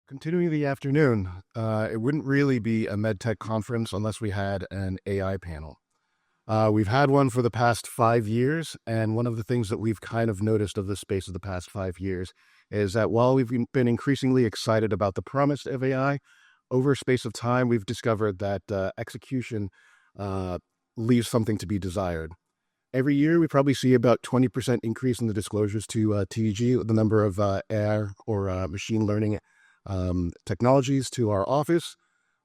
Continuing the afternoon, it wouldn't really be a MedTech conference unless we had an AI panel. We've had one for the past 5 years, and one of the things that we've kind of noticed of the space of the past 5 years is that while we've been increasingly excited about the promise of AI, over a space of time, we've discovered that execution leaves something to be desired. Every year, we probably see about 20% increase in the disclosures to TG, the number of AI or machine learning technologies to our office.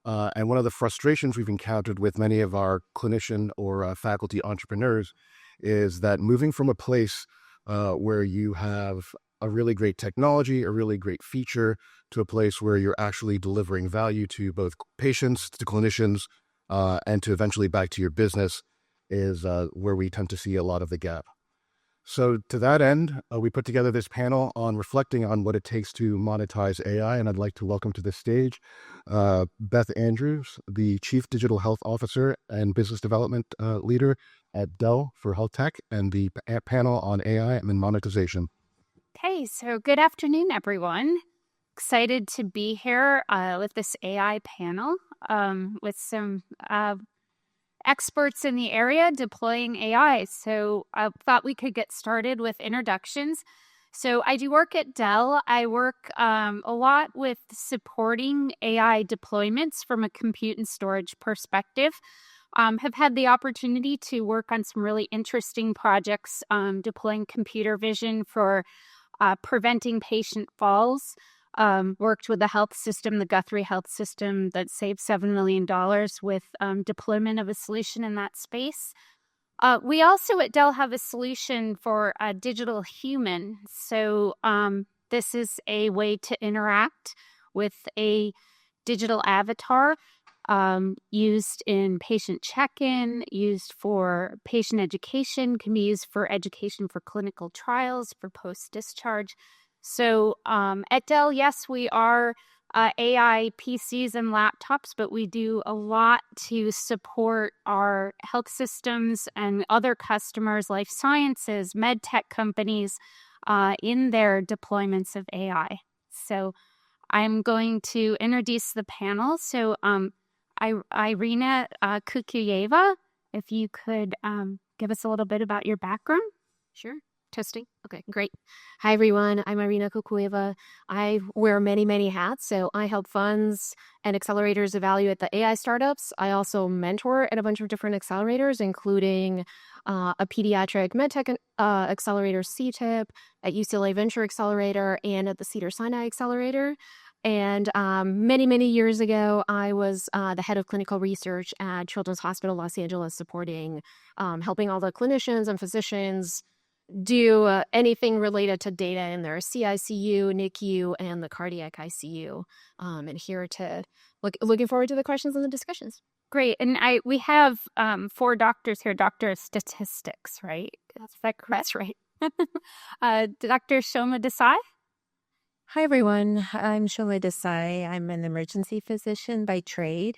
And one of the frustrations we've encountered with many of our clinician or faculty entrepreneurs is that moving from a place where you have a really great technology, a really great feature, to a place where you're actually delivering value to both patients, to clinicians, and to eventually back to your business is where we tend to see a lot of the gap. So to that end, we put together this panel on reflecting on what it takes to monetize AI, and I'd like to welcome to the stage Beth Andrews, the Chief Digital Health Officer and Business Development Leader at Dell for Health Tech, and the panel on AI and monetization. Okay, so good afternoon, everyone. Excited to be here with this AI panel with some experts in the area deploying AI. So I thought we could get started with introductions. So I do work at Dell. I work a lot with supporting AI deployments from a compute and storage perspective. Have had the opportunity to work on some really interesting projects deploying computer vision for preventing patient falls. Worked with the health system, the Guthrie Health System, that saved $7 million with deployment of a solution in that space. We also at Dell have a solution for a digital human. So this is a way to interact with a digital avatar used in patient check-in, used for patient education, can be used for education for clinical trials, for post-discharge. So at Dell, yes, we are AI PCs and laptops, but we do a lot to support our health systems and other customers, life sciences, MedTech companies in their deployments of AI. So I'm going to introduce the panel. So Irina Kukuyeva, if you could give us a little bit about your background. Sure. Testing. Okay, great. Hi, everyone. I'm Irina Kukuyeva. I wear many, many hats. So I help funds and accelerators evaluate the AI startups. I also mentor at a bunch of different accelerators, including a pediatric medtech accelerator, CTIP, at UCLA Venture Accelerator, and at the Cedar Sinai Accelerator. And many, many years ago, I was the head of clinical research at Children's Hospital Los Angeles, supporting, helping all the clinicians and physicians do anything related to data in their CICU, NICU, and the cardiac ICU. And here to looking forward to the questions and the discussions. Great. And we have 4 doctors here, doctor of statistics, right? Is that correct? That's right. Dr. Shoma Desai? Hi, everyone. I'm Shoma Desai. I'm an emergency physician by trade.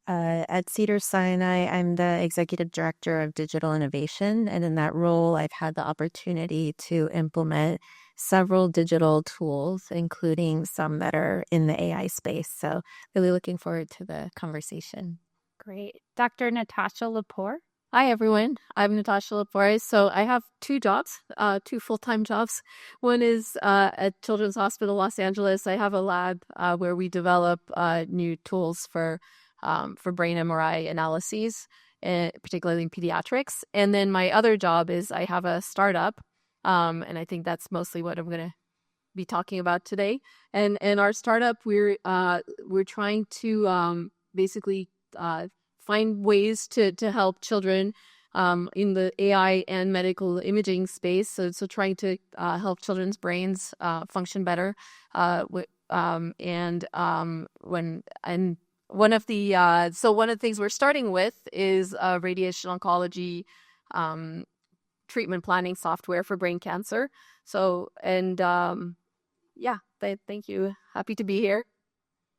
At Cedar Sinai, I'm the executive director of digital innovation. And in that role, I've had the opportunity to implement several digital tools, including some that are in the AI space. So really looking forward to the conversation. Great. Dr. Natasha Lepore? Hi, everyone. I'm Natasha Lepore. So I have 2 jobs, 2 full-time jobs. One is at Children's Hospital Los Angeles. I have a lab where we develop new tools for brain MRI analyses, particularly in pediatrics. And then my other job is I have a startup, and I think that's mostly what I'm going to be talking about today. And our startup, we're trying to basically find ways to help children in the AI and medical imaging space. So trying to help children's brains function better. One of the things we're starting with is radiation oncology treatment planning software for brain cancer. Thank you. Happy to be here.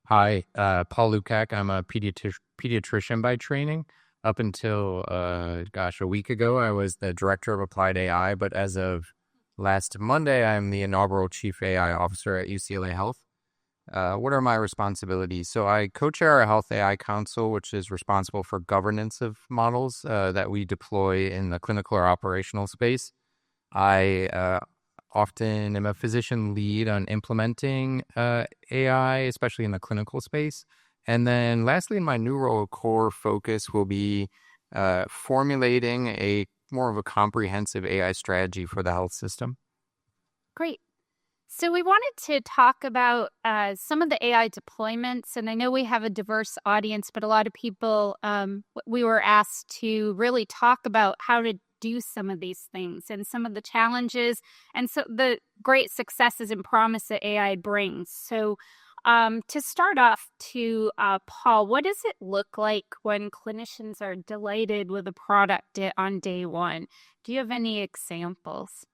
Hi, Paul Lukac. I'm a pediatrician by training. Up until, a week ago, I was the director of applied AI, but as of last Monday, I'm the inaugural chief AI officer at UCLA Health. What are my responsibilities? So I co-chair our Health AI Council, which is responsible for governance of models that we deploy in the clinical or operational space. I often am a physician lead on implementing AI, especially in the clinical space. And then lastly, in my new role, core focus will be formulating a more of a comprehensive AI strategy for the health system. Great. So we wanted to talk about some of the AI deployments, and I know we have a diverse audience, but a lot of people, we were asked to really talk about how to do some of these things and some of the challenges and so the great successes and promise that AI brings. So to start off to Paul, what does it look like when clinicians are delighted with a product on day one? Do you have any examples?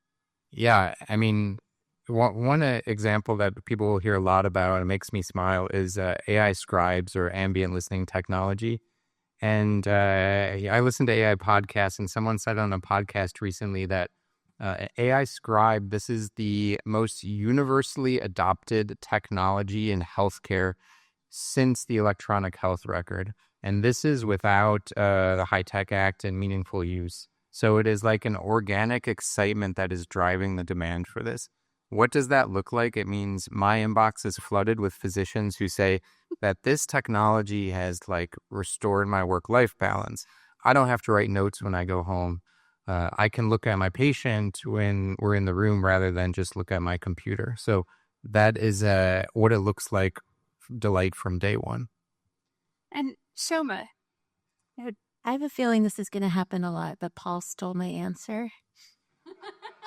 Yeah, I mean, one example that people will hear a lot about and it makes me smile is AI scribes or ambient listening technology. And I listened to AI podcasts, and someone said on a podcast recently that AI scribe, this is the most universally adopted technology in healthcare since the electronic health record. And this is without the HITECH Act and meaningful use. So it is like an organic excitement that is driving the demand for this. What does that look like? It means my inbox is flooded with physicians who say that this technology has like restored my work-life balance. I don't have to write notes when I go home. I can look at my patient when we're in the room rather than just look at my computer. So that is what it looks like, delight from day one. And Shoma, I have a feeling this is going to happen a lot, but Paul stole my answer.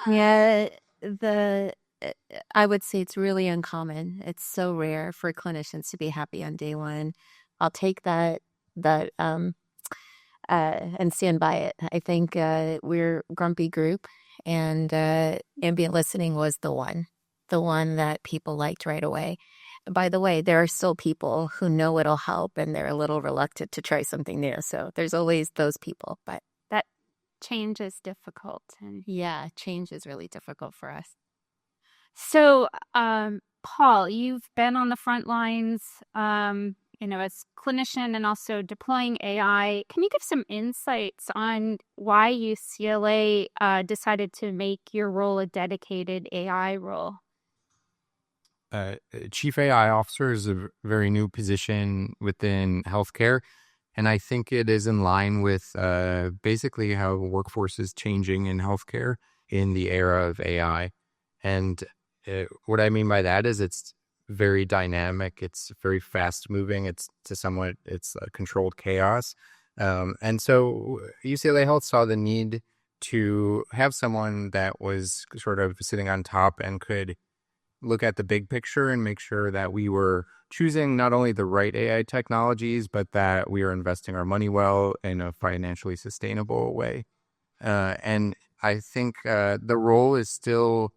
Yeah, I would say it's really uncommon. It's so rare for clinicians to be happy on day one. I'll take that and stand by it. I think we're a grumpy group, and ambient listening was the one that people liked right away. By the way, there are still people who know it'll help, and they're a little reluctant to try something new. So there's always those people, but that change is difficult. And yeah, change is really difficult for us. So, Paul, you've been on the front lines, as clinician and also deploying AI. Can you give some insights on why UCLA decided to make your role a dedicated AI role? Chief AI Officer is a very new position within healthcare. And I think it is in line with basically how the workforce is changing in healthcare in the era of AI. And what I mean by that is it's very dynamic. It's very fast moving. It's controlled chaos. And so UCLA Health saw the need to have someone that was sort of sitting on top and could look at the big picture and make sure that we were choosing not only the right AI technologies, but that we are investing our money well in a financially sustainable way. And I think the role is still,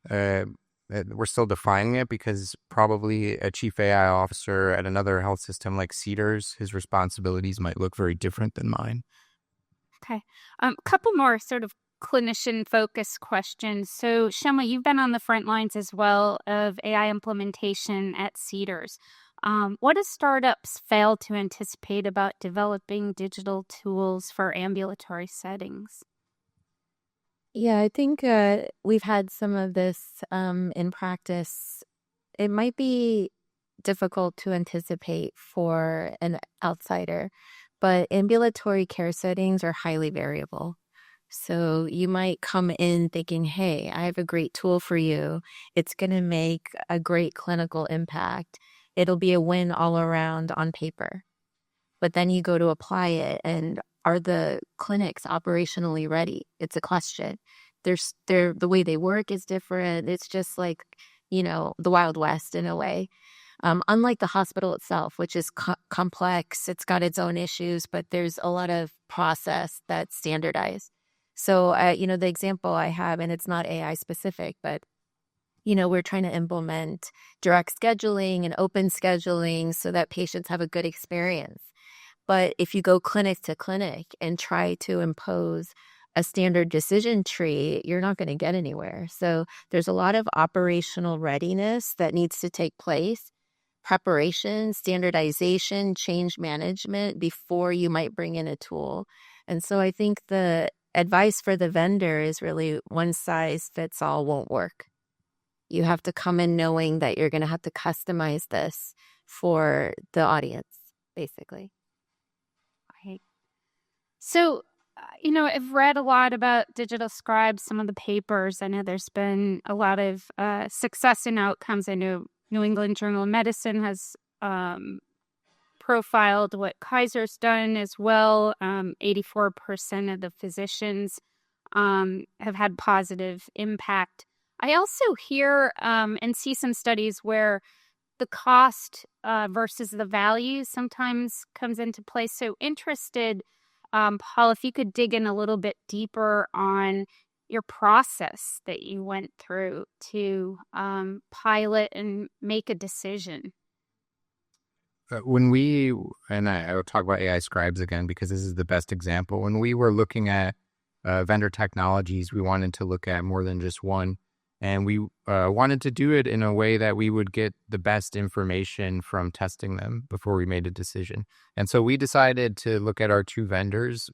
we're still defining it, because probably a chief AI officer at another health system like Cedar's, his responsibilities might look very different than mine. Okay. A couple more sort of clinician-focused questions. So, Shoma, you've been on the front lines as well of AI implementation at Cedars. What do startups fail to anticipate about developing digital tools for ambulatory settings? Yeah, I think we've had some of this in practice. It might be difficult to anticipate for an outsider, but ambulatory care settings are highly variable. So you might come in thinking, hey, I have a great tool for you. It's going to make a great clinical impact. It'll be a win all around on paper. But then you go to apply it, and are the clinics operationally ready? It's a question. The way they work is different. It's just like, the Wild West in a way. Unlike the hospital itself, which is complex, it's got its own issues, but there's a lot of process that's standardized. So, the example I have, and it's not AI specific, but, we're trying to implement direct scheduling and open scheduling so that patients have a good experience. But if you go clinic to clinic and try to impose a standard decision tree, you're not going to get anywhere. So there's a lot of operational readiness that needs to take place. preparation, standardization, change management before you might bring in a tool. And so I think the advice for the vendor is really one size fits all won't work. You have to come in knowing that you're going to have to customize this for the audience, basically. Right. So, I've read a lot about digital scribes, some of the papers. I know there's been a lot of success and outcomes. I know New England Journal of Medicine has profiled what Kaiser's done as well. 84% of the physicians have had positive impact. I also hear and see some studies where the cost versus the value sometimes comes into play. So interested, Paul, if you could dig in a little bit deeper on your process that you went through to pilot and make a decision. When we, and I will talk about AI scribes again, because this is the best example. When we were looking at vendor technologies, we wanted to look at more than just one. And we wanted to do it in a way that we would get the best information from testing them before we made a decision. And so we decided to look at our two vendors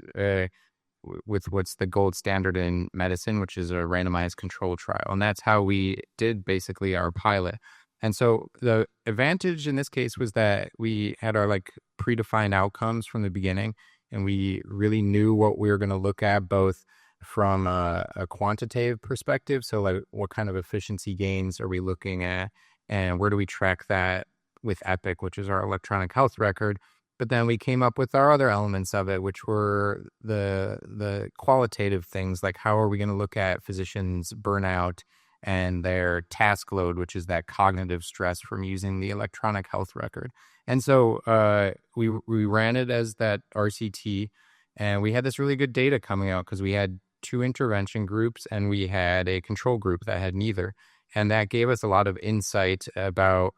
with what's the gold standard in medicine, which is a randomized control trial. And that's how we did basically our pilot. And so the advantage in this case was that we had our predefined outcomes from the beginning, and we really knew what we were going to look at, both from a quantitative perspective. So what kind of efficiency gains are we looking at, and where do we track that with Epic, which is our electronic health record. But then we came up with our other elements of it, which were the qualitative things, like how are we going to look at physicians' burnout and their task load, which is that cognitive stress from using the electronic health record. And so we ran it as that RCT, and we had this really good data coming out because we had 2 intervention groups and we had a control group that had neither. And that gave us a lot of insight about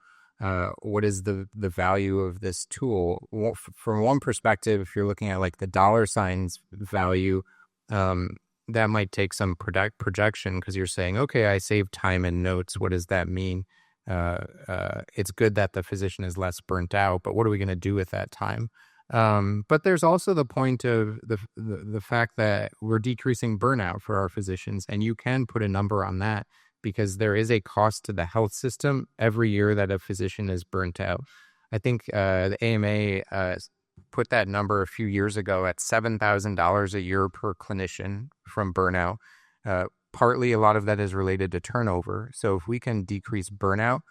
what is the value of this tool. From one perspective, if you're looking at the dollar signs value, that might take some projection, because you're saying, okay, I saved time and notes. What does that mean? It's good that the physician is less burnt out, but what are we going to do with that time? But there's also the point of the fact that we're decreasing burnout for our physicians, and you can put a number on that, because there is a cost to the health system every year that a physician is burnt out. I think the AMA put that number a few years ago at $7,000 a year per clinician from burnout. Partly, a lot of that is related to turnover. So if we can decrease burnout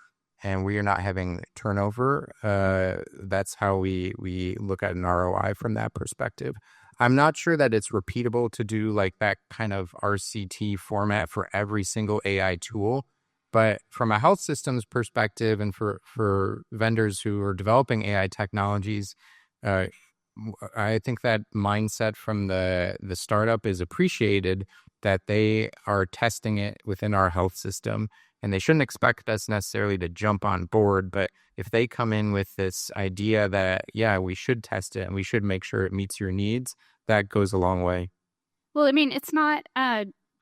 and we are not having turnover, that's how we look at an ROI from that perspective. I'm not sure that it's repeatable to do that kind of RCT format for every single AI tool. But from a health systems perspective, and for vendors who are developing AI technologies, I think that mindset from the startup is appreciated, that they are testing it within our health system, and they shouldn't expect us necessarily to jump on board. But if they come in with this idea that, yeah, we should test it and we should make sure it meets your needs, that goes a long way. Well, I mean, it's not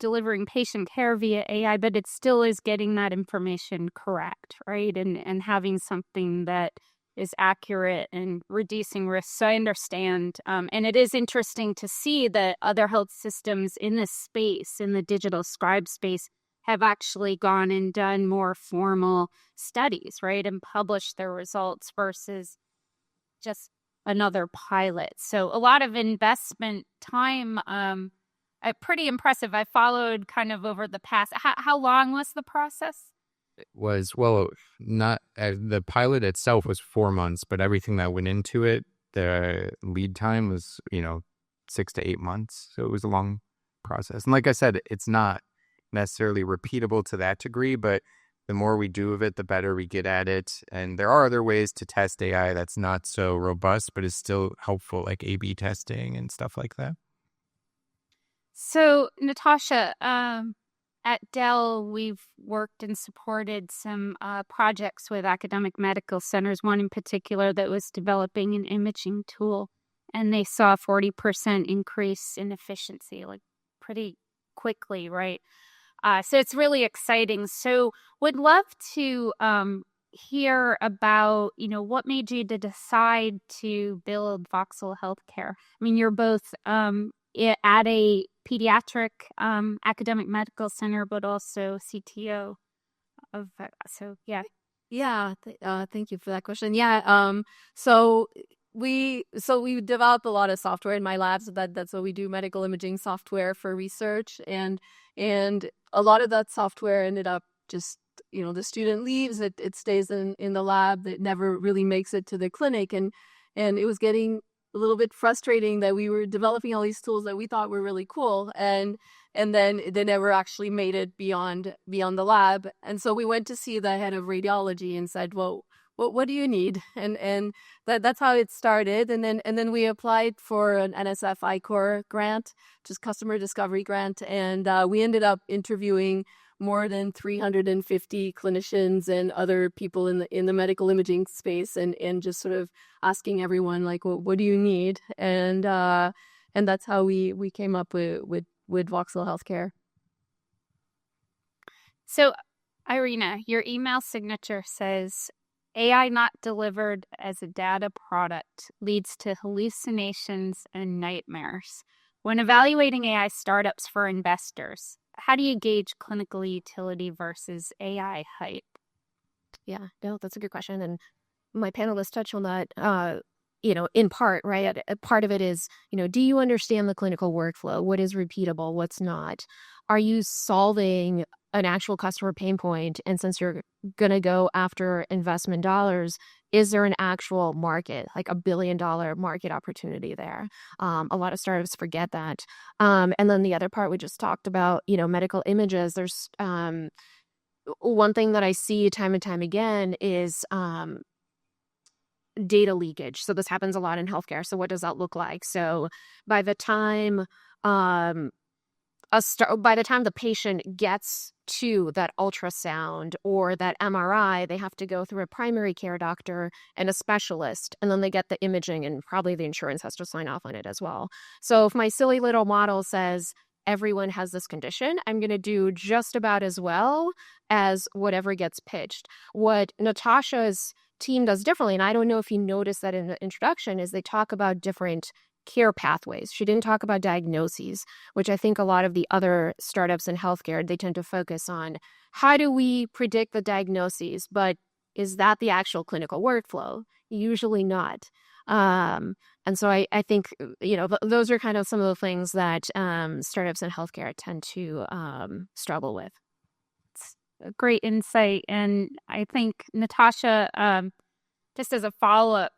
delivering patient care via AI, but it still is getting that information correct, right? And having something that is accurate and reducing risks. So I understand. And it is interesting to see that other health systems in this space, in the digital scribe space, have actually gone and done more formal studies, right? And published their results versus just another pilot. So a lot of investment time, pretty impressive. I followed kind of over the past. How long was the process? It was, not the pilot itself was 4 months, but everything that went into it, the lead time was 6 to 8 months. So it was a long process. And like I said, it's not necessarily repeatable to that degree, but the more we do of it, the better we get at it. And there are other ways to test AI that's not so robust, but is still helpful, like A/B testing and stuff like that. So, Natasha, at Dell, we've worked and supported some projects with academic medical centers, one in particular that was developing an imaging tool, and they saw a 40% increase in efficiency, pretty quickly, right? So it's really exciting. So would love to hear about, what made you to decide to build Voxel Healthcare. I mean, you're both at a pediatric academic medical center, but also CTO of, so yeah. Yeah, thank you for that question. Yeah, so we develop a lot of software in my labs. That's what we do, medical imaging software for research, and a lot of that software ended up just, the student leaves, it stays in the lab, it never really makes it to the clinic, and it was getting a little bit frustrating that we were developing all these tools that we thought were really cool, and then they never actually made it beyond the lab. And so we went to see the head of radiology and said, well, what do you need? And that's how it started. And then we applied for an NSF I-Corps grant, just customer discovery grant. And we ended up interviewing more than 350 clinicians and other people in the medical imaging space, and just sort of asking everyone, like, what do you need? And that's how we came up with Voxel Healthcare. So, Irina, your email signature says, AI not delivered as a data product leads to hallucinations and nightmares. When evaluating AI startups for investors, how do you gauge clinical utility versus AI hype? Yeah, no, that's a good question. And my panelists touch on that, in part, right? A part of it is, do you understand the clinical workflow? What is repeatable? What's not? Are you solving an actual customer pain point? And since you're going to go after investment dollars, is there an actual market, like $1 billion market opportunity there? A lot of startups forget that. And then the other part we just talked about, medical images. There's one thing that I see time and time again is data leakage. So this happens a lot in healthcare. So what does that look like? So by the time the patient gets to that ultrasound or that MRI, they have to go through a primary care doctor and a specialist, and then they get the imaging, and probably the insurance has to sign off on it as well. So if my silly little model says everyone has this condition, I'm going to do just about as well as whatever gets pitched. What Natasha's team does differently, and I don't know if you noticed that in the introduction, is they talk about different care pathways. She didn't talk about diagnoses, which I think a lot of the other startups in healthcare, they tend to focus on how do we predict the diagnoses, but is that the actual clinical workflow? Usually not. And so I think, those are kind of some of the things that startups in healthcare tend to struggle with. It's a great insight. And I think, Natasha, just as a follow-up,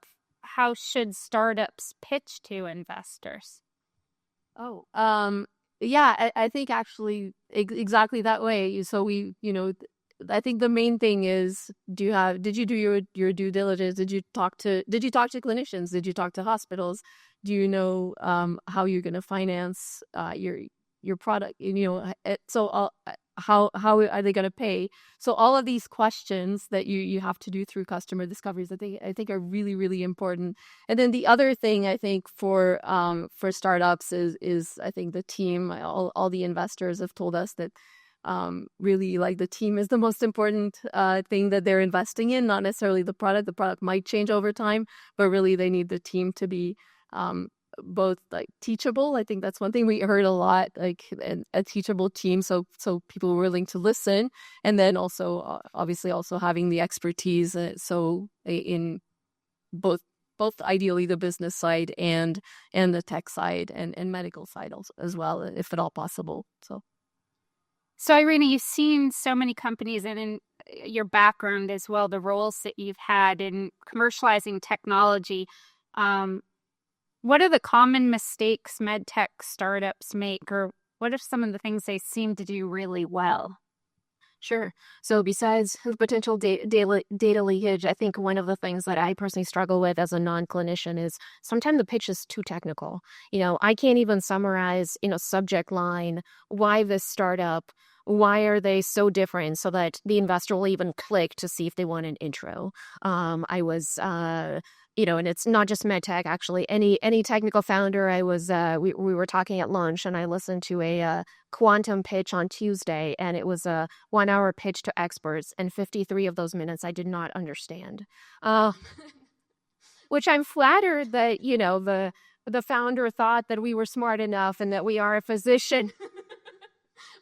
how should startups pitch to investors? Yeah, I think actually exactly that way. So I think the main thing is, did you do your due diligence? Did you talk to clinicians? Did you talk to hospitals? Do you know how you're going to finance your product? So how are they going to pay? So all of these questions that you have to do through customer discoveries, I think are really, really important. And then the other thing I think for startups is I think the team. All the investors have told us that really, like, the team is the most important thing that they're investing in, not necessarily the product. The product might change over time, but really they need the team to be both, like, teachable. I think that's one thing we heard a lot, like a teachable team, so people were willing to listen, and then also obviously also having the expertise, so in both ideally the business side and the tech side and medical side also, as well, if at all possible. So Irina, you've seen so many companies, and in your background as well, the roles that you've had in commercializing technology. What are the common mistakes medtech startups make, or what are some of the things they seem to do really well? Sure. So besides the potential data leakage, I think one of the things that I personally struggle with as a non-clinician is sometimes the pitch is too technical. I can't even summarize in a subject line why this startup why are they so different, so that the investor will even click to see if they want an intro. I was and it's not just medtech, actually. Any technical founder. We were talking at lunch, and I listened to a quantum pitch on Tuesday, and it was a 1 hour pitch to experts, and 53 of those minutes I did not understand. Which I'm flattered that the founder thought that we were smart enough and that we are a physician.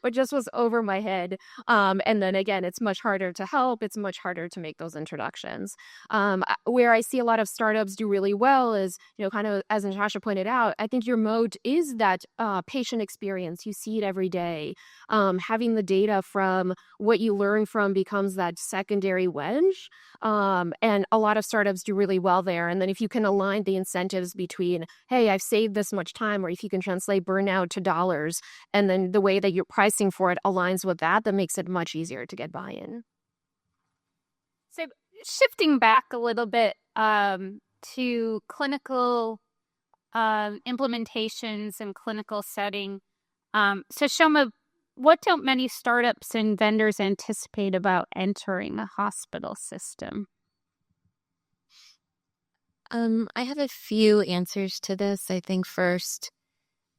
But just was over my head. And then again, it's much harder to help. It's much harder to make those introductions. Where I see a lot of startups do really well is, kind of as Natasha pointed out, I think your moat is that patient experience. You see it every day. Having the data from what you learn from becomes that secondary wedge. And a lot of startups do really well there. And then if you can align the incentives between, hey, I've saved this much time, or if you can translate burnout to dollars, and then the way that you're pricing for it aligns with that makes it much easier to get buy-in. So shifting back a little bit to clinical implementations and clinical setting. So Shoma, what don't many startups and vendors anticipate about entering a hospital system? I have a few answers to this. I think first,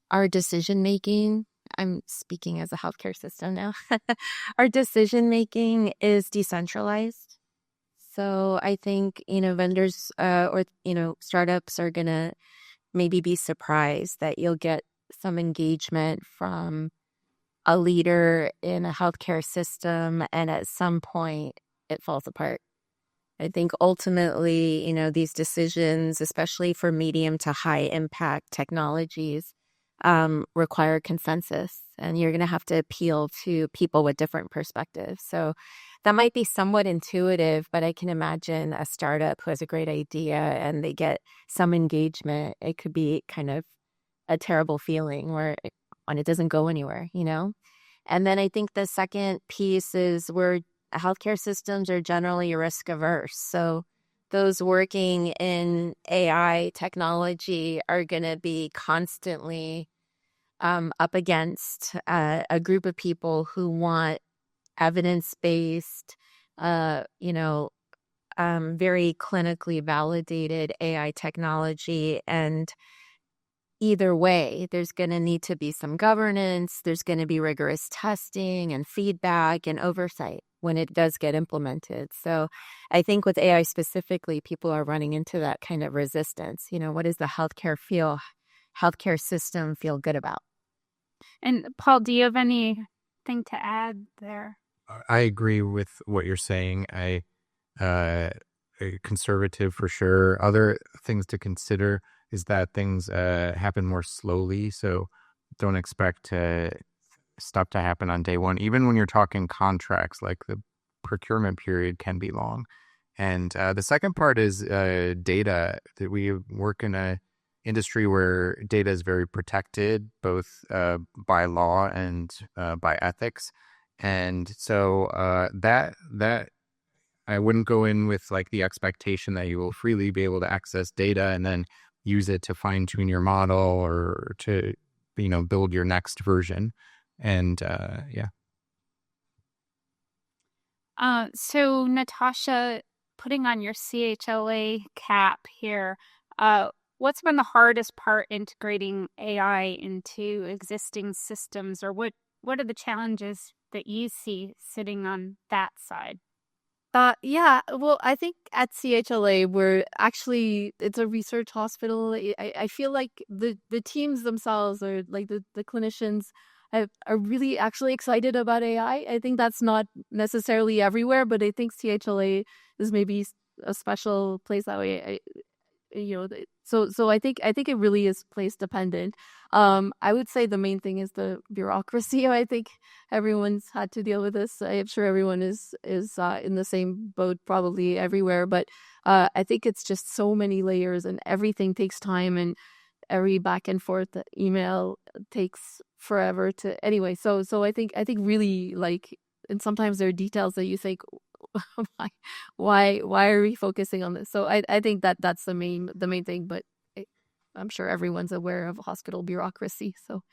our decision making. I'm speaking as a healthcare system now. Our decision making is decentralized. So I think, vendors or startups are going to maybe be surprised that you'll get some engagement from a leader in a healthcare system, and at some point it falls apart. I think ultimately, these decisions, especially for medium to high impact technologies, require consensus, and you're going to have to appeal to people with different perspectives. So that might be somewhat intuitive, but I can imagine a startup who has a great idea and they get some engagement. It could be kind of a terrible feeling when it doesn't go anywhere, And then I think the second piece is where healthcare systems are generally risk averse. So those working in AI technology are going to be constantly up against a group of people who want evidence-based, very clinically validated AI technology. And either way, there's going to need to be some governance. There's going to be rigorous testing and feedback and oversight when it does get implemented. So I think with AI specifically, people are running into that kind of resistance. What does the healthcare system feel good about? And Paul, do you have anything to add there? I agree with what you're saying. Conservative for sure. Other things to consider is that things happen more slowly. So don't expect stuff to happen on day one. Even when you're talking contracts, like the procurement period can be long. And the second part is data. That we work in a industry where data is very protected, both by law and by ethics. And so that I wouldn't go in with like the expectation that you will freely be able to access data and then use it to fine tune your model or to, build your next version. And So Natasha, putting on your CHLA cap here, what's been the hardest part integrating AI into existing systems, or what are the challenges that you see sitting on that side? Well, I think at CHLA, it's a research hospital. I feel like the teams themselves, or like the clinicians, are really actually excited about AI. I think that's not necessarily everywhere, but I think CHLA is maybe a special place that way. So I think it really is place dependent. I would say the main thing is the bureaucracy. I think everyone's had to deal with this. I'm sure everyone is in the same boat probably everywhere, but I think it's just so many layers and everything takes time, and every back and forth email takes forever to anyway. So I think really, like, and sometimes there are details that you think, why are we focusing on this? So I think that's the main thing, but I'm sure everyone's aware of hospital bureaucracy. So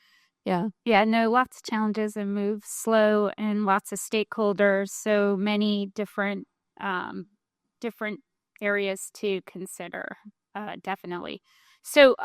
Yeah, no, lots of challenges and move slow and lots of stakeholders. So many different areas to consider. Definitely. So,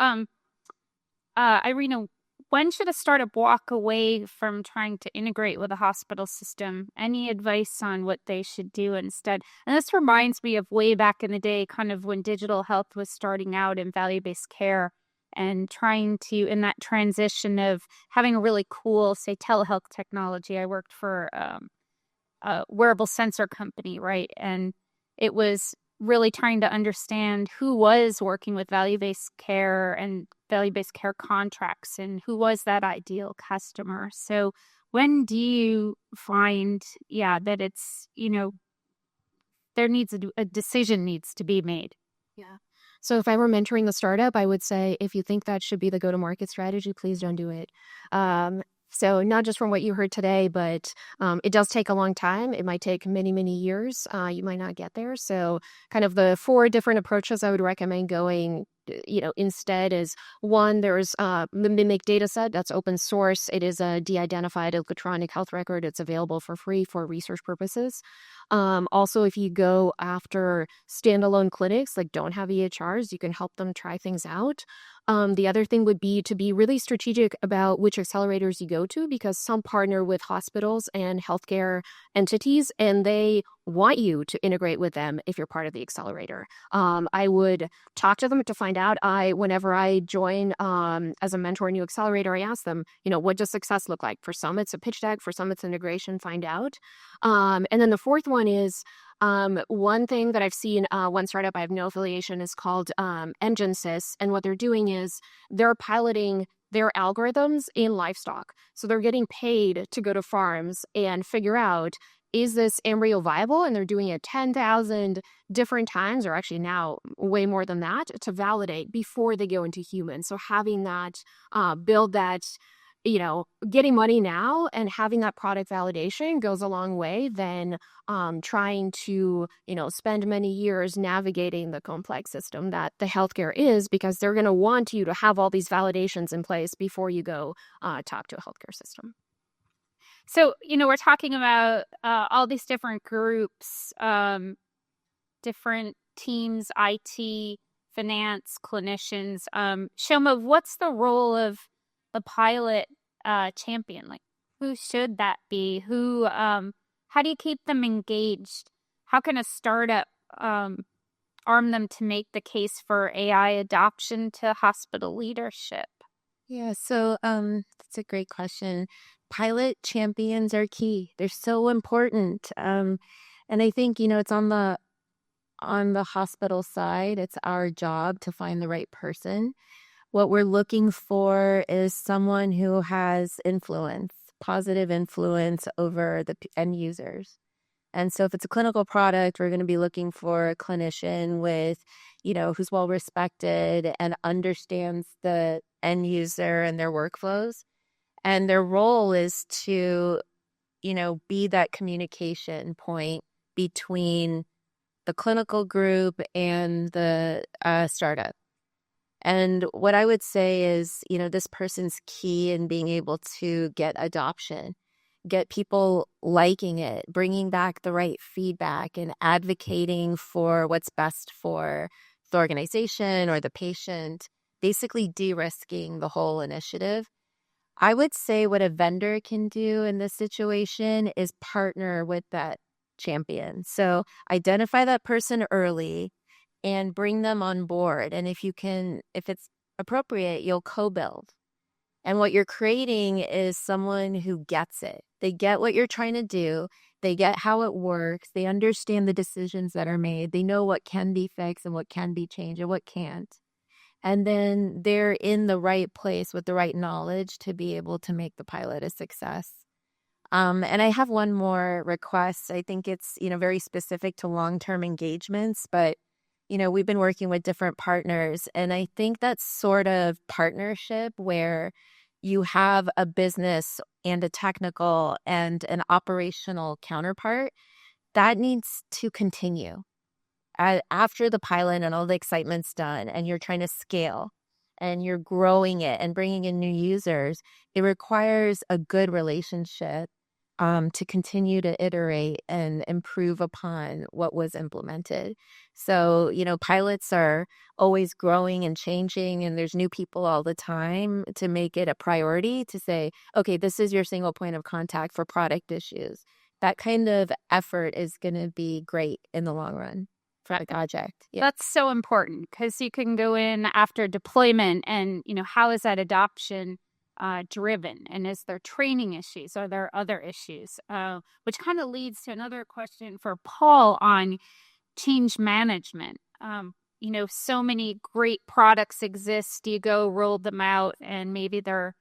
Irina, when should a startup walk away from trying to integrate with a hospital system? Any advice on what they should do instead? And this reminds me of way back in the day, kind of when digital health was starting out in value-based care and trying to, in that transition of having a really cool, say, telehealth technology. I worked for a wearable sensor company, right? And it was really trying to understand who was working with value-based care and value-based care contracts and who was that ideal customer. So when do you find, that it's, there needs a decision needs to be made? Yeah. So if I were mentoring the startup, I would say if you think that should be the go-to-market strategy, please don't do it. So not just from what you heard today, but it does take a long time. It might take many, many years. You might not get there. So kind of the 4 different approaches I would recommend going instead is one, there's the Mimic dataset that's open source. It is a de-identified electronic health record. It's available for free for research purposes. Also, if you go after standalone clinics, like don't have EHRs, you can help them try things out. The other thing would be to be really strategic about which accelerators you go to, because some partner with hospitals and healthcare entities, and they want you to integrate with them if you're part of the accelerator. I would talk to them to find out. Whenever I join as a mentor a new accelerator, I ask them, what does success look like? For some, it's a pitch deck. For some, it's integration. Find out. And then the fourth one is one thing that I've seen, one startup I have no affiliation is called EngineSys. And what they're doing is they're piloting their algorithms in livestock. So they're getting paid to go to farms and figure out, is this embryo viable? And they're doing it 10,000 different times, or actually now way more than that, to validate before they go into humans. So having that, build that, getting money now and having that product validation goes a long way than trying to, spend many years navigating the complex system that the healthcare is, because they're going to want you to have all these validations in place before you go talk to a healthcare system. So, we're talking about all these different groups, different teams, IT, finance, clinicians. Shoma, what's the role of the pilot champion? Like, who should that be? How do you keep them engaged? How can a startup arm them to make the case for AI adoption to hospital leadership? Yeah, so that's a great question. Pilot champions are key. They're so important. And I think, it's on the hospital side, it's our job to find the right person. What we're looking for is someone who has influence, positive influence over the end users. And so if it's a clinical product, we're going to be looking for a clinician with, who's well respected and understands the end user and their workflows. And their role is to, be that communication point between the clinical group and the startup. And what I would say is, this person's key in being able to get adoption, get people liking it, bringing back the right feedback and advocating for what's best for the organization or the patient, basically de-risking the whole initiative. I would say what a vendor can do in this situation is partner with that champion. So identify that person early and bring them on board. And if it's appropriate, you'll co-build. And what you're creating is someone who gets it. They get what you're trying to do. They get how it works. They understand the decisions that are made. They know what can be fixed and what can be changed and what can't. And then they're in the right place with the right knowledge to be able to make the pilot a success. And I have one more request. I think it's, very specific to long-term engagements, but, we've been working with different partners. And I think that sort of partnership where you have a business and a technical and an operational counterpart, that needs to continue. After the pilot and all the excitement's done and you're trying to scale, and you're growing it and bringing in new users, it requires a good relationship to continue to iterate and improve upon what was implemented. So, pilots are always growing and changing, and there's new people all the time to make it a priority to say, okay, this is your single point of contact for product issues. That kind of effort is going to be great in the long run for the project. Yeah. That's so important because you can go in after deployment and, how is that adoption driven? And is there training issues? Are there other issues? Which kind of leads to another question for Paul on change management. So many great products exist. You go roll them out and maybe they're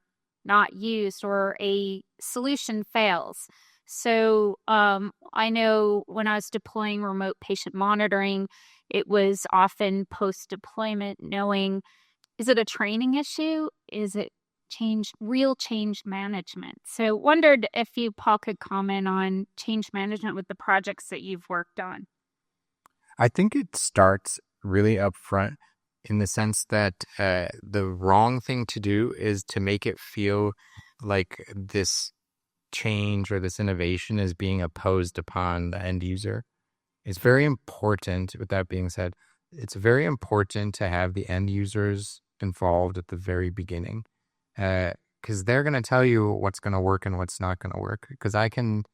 not used or a solution fails. So I know when I was deploying remote patient monitoring, it was often post-deployment knowing, is it a training issue? Is it real change management? So wondered if you, Paul, could comment on change management with the projects that you've worked on. I think it starts really up front in the sense that the wrong thing to do is to make it feel like this change or this innovation is being imposed upon the end user. It's very important, with that being said, it's very important to have the end users involved at the very beginning, because they're going to tell you what's going to work and what's not going to work. Because I can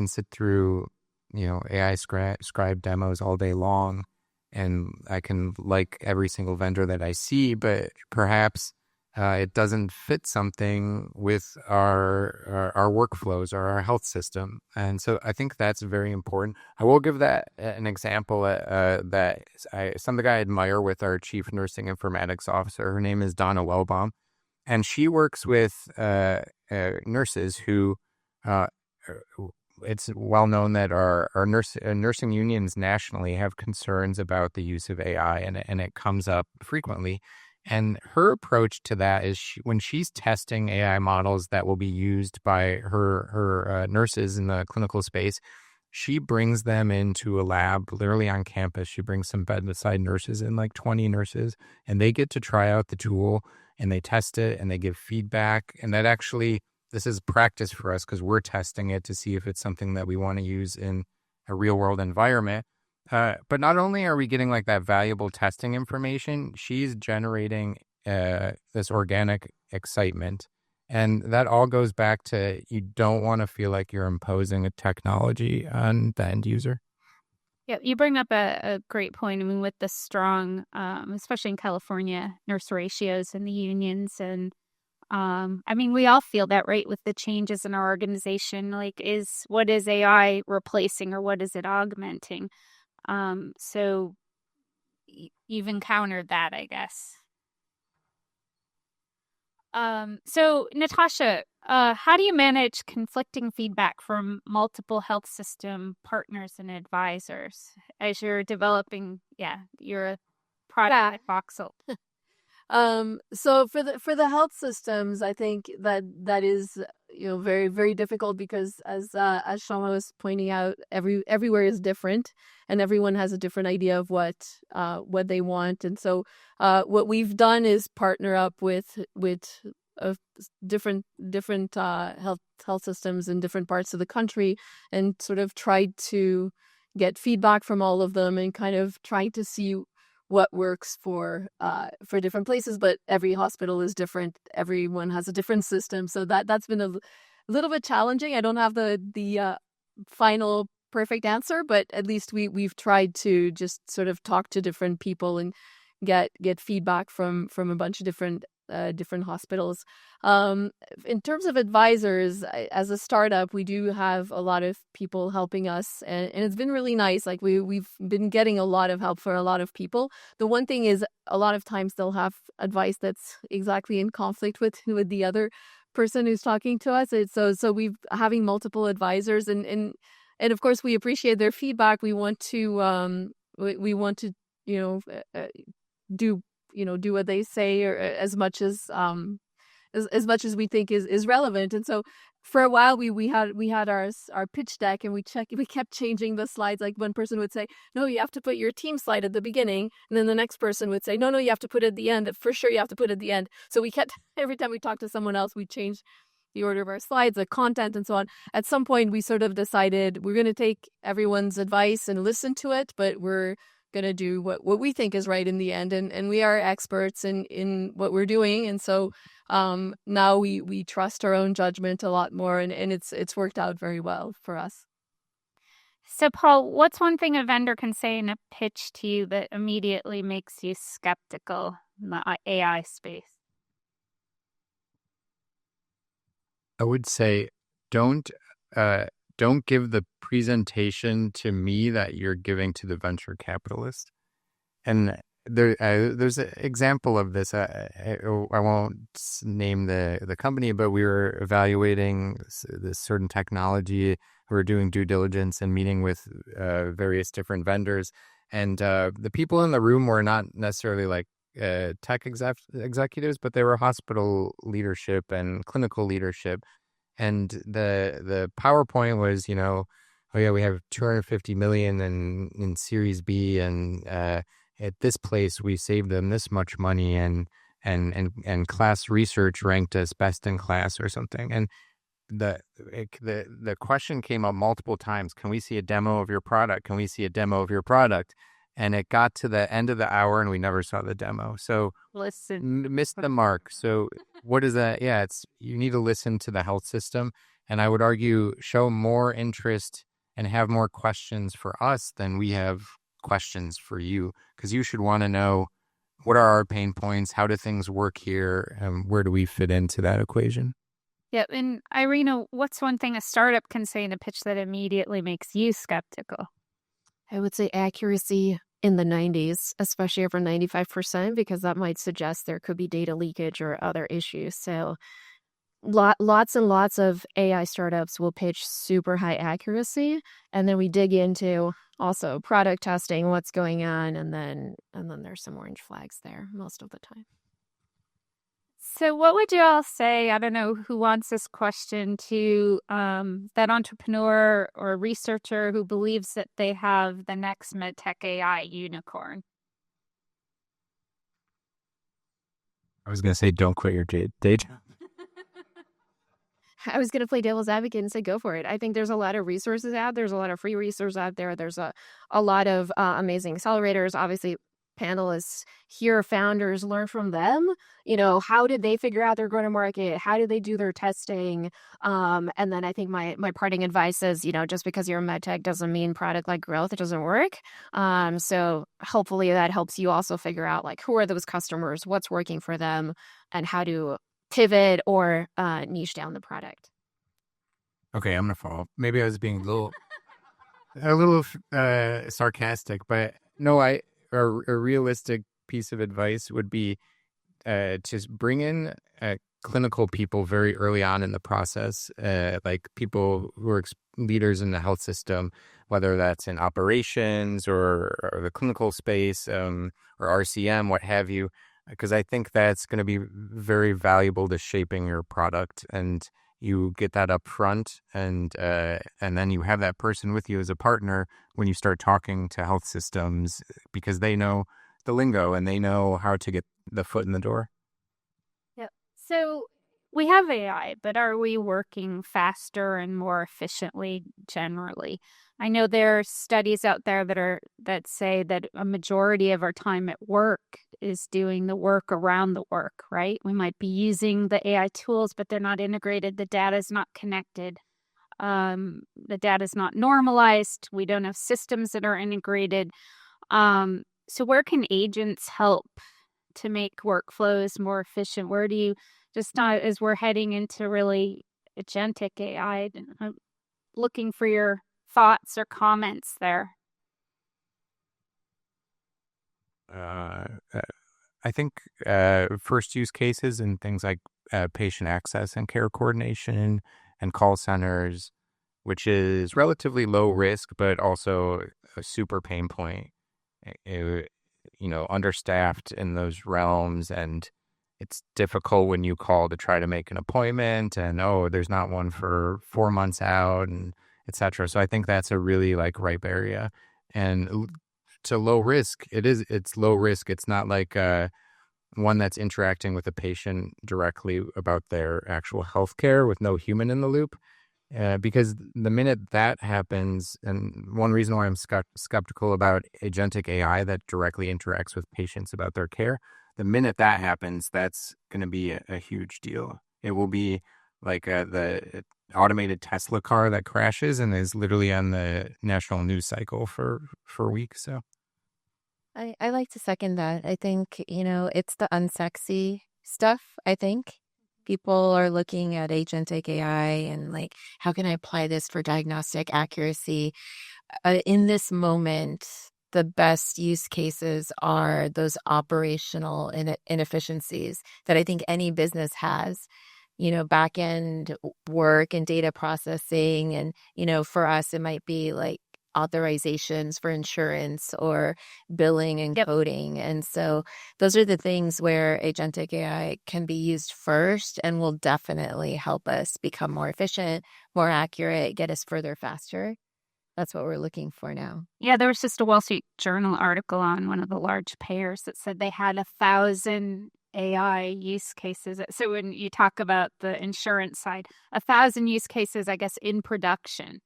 sit through, AI scribe demos all day long, and I can like every single vendor that I see, but perhaps it doesn't fit something with our workflows or our health system. And so I think that's very important. I will give that an example that something I admire with our Chief Nursing Informatics Officer. Her name is Donna Wellbaum, and she works with nurses who it's well known that our nursing unions nationally have concerns about the use of AI, and it comes up frequently. And her approach to that is when she's testing AI models that will be used by her nurses in the clinical space, she brings them into a lab literally on campus. She brings some bedside nurses in, like 20 nurses, and they get to try out the tool and they test it and they give feedback. And that actually, this is practice for us because we're testing it to see if it's something that we want to use in a real world environment. But not only are we getting like that valuable testing information, she's generating this organic excitement. And that all goes back to, you don't want to feel like you're imposing a technology on the end user. Yeah, you bring up a great point. I mean, with the strong, especially in California, nurse ratios and the unions. And we all feel that, right, with the changes in our organization, like what is AI replacing or what is it augmenting? So you've encountered that, I guess. So Natasha, how do you manage conflicting feedback from multiple health system partners and advisors as you're developing, your product at Voxel? So for the health systems, I think that is very, very difficult because as Shoma was pointing out, everywhere is different and everyone has a different idea of what they want. And so what we've done is partner up with different health systems in different parts of the country and sort of tried to get feedback from all of them and kind of trying to see what works for different places, but every hospital is different. Everyone has a different system, so that's been a little bit challenging. I don't have the final perfect answer, but at least we've tried to just sort of talk to different people and get feedback from a bunch of different hospitals. In terms of advisors, as a startup, we do have a lot of people helping us, and it's been really nice. Like we've been getting a lot of help for a lot of people. The one thing is, a lot of times they'll have advice that's exactly in conflict with the other person who's talking to us. So we've having multiple advisors, and of course we appreciate their feedback. We want to do what they say, or as much as we think is relevant. And so for a while we had our pitch deck, and we kept changing the slides. Like one person would say, no, you have to put your team slide at the beginning, and then the next person would say, no, you have to put it at the end. For sure, you have to put it at the end. So we kept every time we talked to someone else, we changed the order of our slides, the content, and so on. At some point, we sort of decided we're going to take everyone's advice and listen to it, but we're going to do what we think is right in the end. And we are experts in what we're doing. And so now we trust our own judgment a lot more, and it's worked out very well for us. So, Paul, what's one thing a vendor can say in a pitch to you that immediately makes you skeptical in the AI space? I would say don't give the presentation to me that you're giving to the venture capitalist. And there's an example of this. I won't name the company, but we were evaluating this certain technology. We were doing due diligence and meeting with various different vendors. And the people in the room were not necessarily like tech executives, but they were hospital leadership and clinical leadership. And the PowerPoint was, oh yeah, we have 250 million in Series B, and at this place we saved them this much money, and class research ranked us best in class or something. And the question came up multiple times. Can we see a demo of your product? Can we see a demo of your product? And it got to the end of the hour and we never saw the demo. So missed the mark. So what is that? Yeah, you need to listen to the health system. And I would argue show more interest and have more questions for us than we have questions for you. Because you should want to know, what are our pain points? How do things work here? Where do we fit into that equation? Yeah. And Irina, what's one thing a startup can say in a pitch that immediately makes you skeptical? I would say accuracy in the 90s, especially over 95%, because that might suggest there could be data leakage or other issues. So lots and lots of AI startups will pitch super high accuracy, and then we dig into also product testing, what's going on, and then there's some orange flags there most of the time. So what would you all say, I don't know who wants this question, to that entrepreneur or researcher who believes that they have the next MedTech AI unicorn? I was going to say, don't quit your day job. I was going to play devil's advocate and say, go for it. I think there's a lot of resources out. There's a lot of free resources out there. There's a lot of amazing accelerators. Obviously, panelists hear founders, learn from them. How did they figure out their go-to-market? How did they do their testing? And then I think my parting advice is, just because you're a medtech doesn't mean product-led growth. It doesn't work. So hopefully that helps you also figure out, like, who are those customers, what's working for them, and how to pivot or niche down the product. Okay, I'm going to follow up. Maybe I was being a little sarcastic, but no, a realistic piece of advice would be just bring in clinical people very early on in the process, like people who are leaders in the health system, whether that's in operations or the clinical space or RCM, what have you, because I think that's going to be very valuable to shaping your product, and you get that up front, and then you have that person with you as a partner when you start talking to health systems, because they know the lingo and they know how to get the foot in the door. Yep. So we have AI, but are we working faster and more efficiently generally? I know there are studies out there that say that a majority of our time at work is doing the work around the work, right? We might be using the AI tools, but they're not integrated. The data is not connected. The data is not normalized. We don't have systems that are integrated. So where can agents help to make workflows more efficient? Where do you, just as we're heading into really agentic AI, I'm looking for your thoughts or comments there. I think first use cases and things like patient access and care coordination and call centers, which is relatively low risk, but also a super pain point. Understaffed in those realms, and it's difficult when you call to try to make an appointment and, oh, there's not one for 4 months out and et cetera. So I think that's a really like ripe area. And to low risk, it's low risk. It's not like one that's interacting with a patient directly about their actual healthcare with no human in the loop. Because the minute that happens, and one reason why I'm skeptical about agentic AI that directly interacts with patients about their care, the minute that happens, that's going to be a huge deal. It will be like the automated Tesla car that crashes and is literally on the national news cycle for weeks. So I like to second that. I think, it's the unsexy stuff, I think. People are looking at agentic AI and like, how can I apply this for diagnostic accuracy? In this moment, the best use cases are those operational inefficiencies that I think any business has. Back end work and data processing. And, for us, it might be like authorizations for insurance or billing and coding. And so those are the things where agentic AI can be used first and will definitely help us become more efficient, more accurate, get us further faster. That's what we're looking for now. Yeah, there was just a Wall Street Journal article on one of the large payers that said they had 1,000 AI use cases. So when you talk about the insurance side, 1,000 use cases, I guess, in production.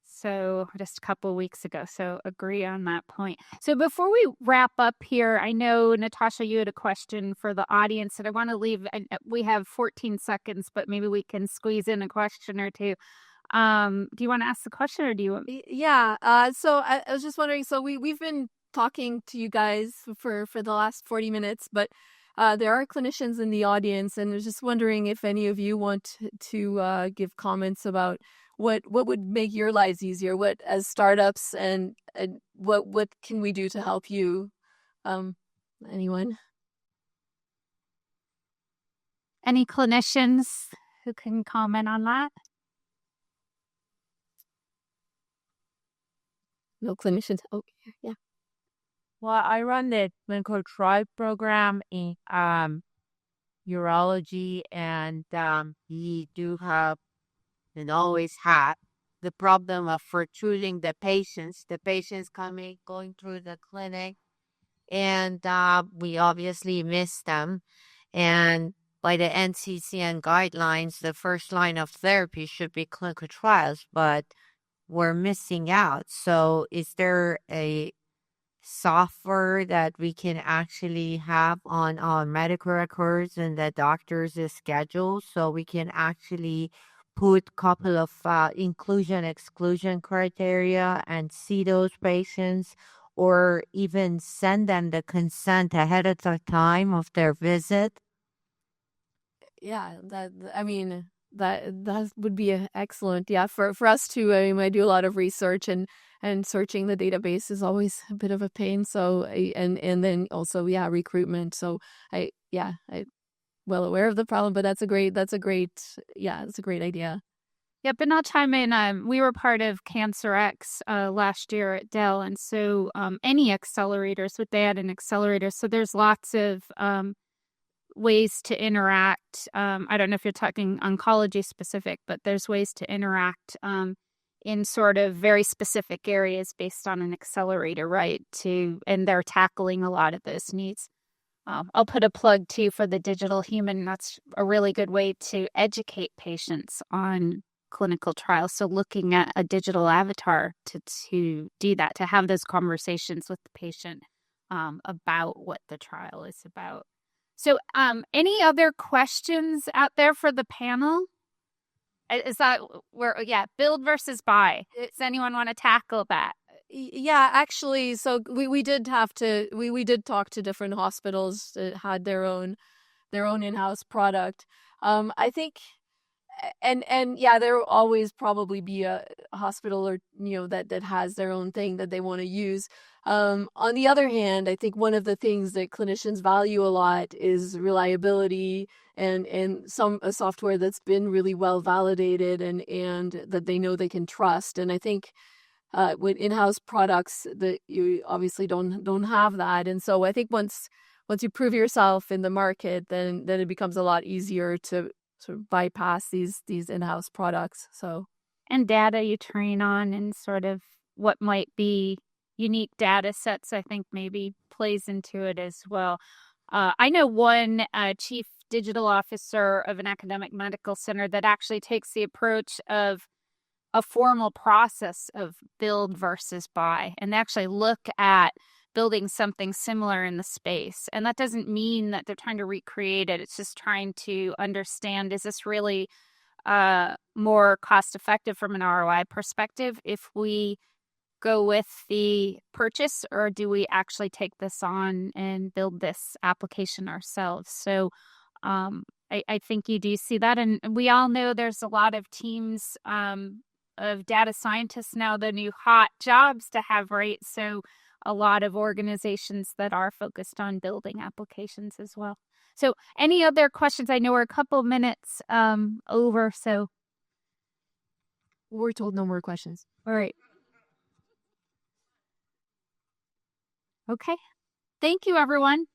So just a couple of weeks ago. So agree on that point. So before we wrap up here, I know, Natasha, you had a question for the audience that I want to leave. And we have 14 seconds, but maybe we can squeeze in a question or two. Do you want to ask the question or do you want me? Yeah. So I was just wondering, so we've been talking to you guys for the last 40 minutes, but there are clinicians in the audience, and I was just wondering if any of you want to give comments about what would make your lives easier, what as startups, and what can we do to help you? Anyone? Any clinicians who can comment on that? No clinicians. Oh, yeah. Well, I run the clinical trial program in urology, and we do have and always had the problem of recruiting the patients going through the clinic, and we obviously miss them. And by the NCCN guidelines, the first line of therapy should be clinical trials, but we're missing out. So is there a software that we can actually have on our medical records and the doctor's schedule so we can actually put a couple of inclusion-exclusion criteria and see those patients, or even send them the consent ahead of the time of their visit? Yeah, that would be excellent. Yeah, for us too. I mean, I do a lot of research, and searching the database is always a bit of a pain. So and then also recruitment. So I well aware of the problem, but that's a great idea. Yep, and I'll chime in. We were part of Cancer X last year at Dell, and so any accelerators, but they had an accelerator. So there's lots of ways to interact. I don't know if you're talking oncology specific, but there's ways to interact in sort of very specific areas based on an accelerator, right? And they're tackling a lot of those needs. I'll put a plug too for the digital human. That's a really good way to educate patients on clinical trials. So looking at a digital avatar to do that, to have those conversations with the patient about what the trial is about. So any other questions out there for the panel? Is that build versus buy? Does anyone want to tackle that? Yeah, actually, so we did talk to different hospitals that had their own in-house product. I think, and there will always probably be a hospital or that has their own thing that they want to use. On the other hand, I think one of the things that clinicians value a lot is reliability and a software that's been really well validated and that they know they can trust. And I think with in-house products that you obviously don't have that. And so I think once once you prove yourself in the market, then it becomes a lot easier to sort of bypass these in-house products. So, and data you train on, and sort of what might be unique data sets, I think maybe plays into it as well. I know one chief digital officer of an academic medical center that actually takes the approach of a formal process of build versus buy, and they actually look at building something similar in the space. And that doesn't mean that they're trying to recreate it. It's just trying to understand, is this really more cost effective from an ROI perspective if we go with the purchase, or do we actually take this on and build this application ourselves? So I think you do see that. And we all know there's a lot of teams of data scientists now, the new hot jobs to have, right? So a lot of organizations that are focused on building applications as well. So any other questions? I know we're a couple minutes over, so. We're told no more questions. All right. Okay. Thank you, everyone.